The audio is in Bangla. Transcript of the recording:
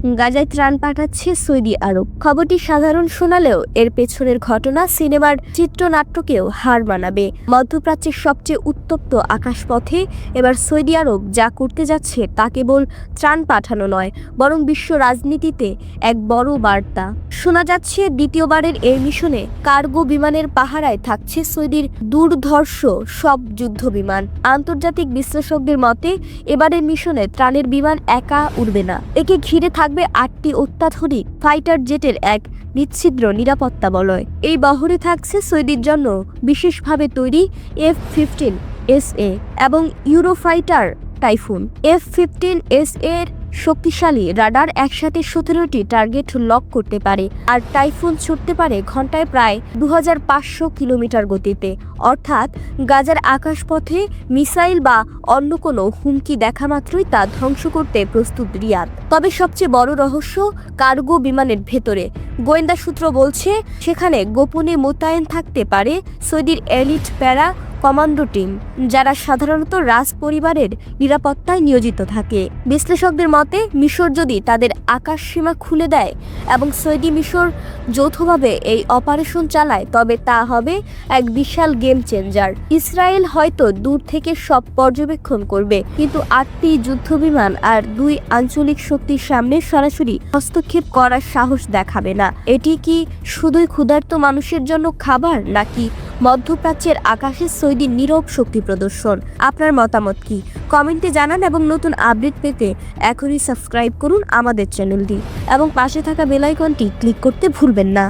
গাজায় ত্রাণ পাঠাচ্ছে সৌদি আরব। খবরটি সাধারণ শোনালেও এর পেছনের ঘটনা সিনেমার চিত্রনাট্যকেও হার মানাবে। মধ্যপ্রাচ্যের সবচেয়ে উত্তপ্ত আকাশপথে এবার সৌদি আরব যা করতে যাচ্ছে তা কেবল ত্রাণ পাঠানো নয়, বরং বিশ্ব রাজনীতিতে এক বড় বার্তা। শোনা যাচ্ছে দ্বিতীয়বারের এই মিশনে কার্গো বিমানের পাহারায় থাকছে সৌদির দুর্ধর্ষ সব যুদ্ধ বিমান। আন্তর্জাতিক বিশ্লেষকদের মতে এবারের মিশনে ত্রাণের বিমান একা উড়বে না, একে ঘিরে থাকবে 8টি অত্যাধুনিক ফাইটার জেটের এক বিচ্ছিদ্র নিরাপত্তা বলয়। এই বহরে থাকছে সৌদির জন্য বিশেষভাবে তৈরি F-15SA এবং ইউরোফাইটার টাইফুন। F-15SA এর শক্তিশালী রাডার একসাথে 17টি টার্গেট লক করতে পারে, আর টাইফুন ছুটতে পারে ঘন্টায় প্রায় 2500 কিলোমিটার গতিতে। অর্থাৎ গাজার আকাশপথে মিসাইল বা অন্য কোনো হুমকি দেখা মাত্রই তা ধ্বংস করতে প্রস্তুত রিয়াদ। তবে সবচেয়ে বড় রহস্য কার্গো বিমানের ভেতরে। গোয়েন্দা সূত্র বলছে সেখানে গোপনে মোতায়েন থাকতে পারে সৌদির এলিট প্যারা কমান্ডো টিম, যারা সাধারণত রাজ পরিবারের নিরাপত্তায় নিয়োজিত থাকে। বিশ্লেষকদের মতে মিশর যদি তাদের আকাশ সীমা খুলে দেয় এবং সৌদি মিশর যৌথভাবে এই অপারেশন চালায়, তবে তা হবে এক বিশাল গেম চেঞ্জার। ইসরায়েল হয়তো দূর থেকে সব পর্যবেক্ষণ করবে, কিন্তু 8টি যুদ্ধবিমান আর 2 আঞ্চলিক শক্তির সামনে সরাসরি হস্তক্ষেপ করার সাহস দেখাবে না। এটি কি শুধুই ক্ষুধার্ত মানুষের জন্য খাবার, নাকি মধ্যপ্রাচ্যের আকাশে সৌদির নীরব শক্তি প্রদর্শন? আপনার মতামত কি? কমেন্টে জানান এবং নতুন আপডেট পেতে এখনই সাবস্ক্রাইব করুন আমাদের চ্যানেলটি এবং পাশে থাকা বেল আইকনটি ক্লিক করতে ভুলবেন না।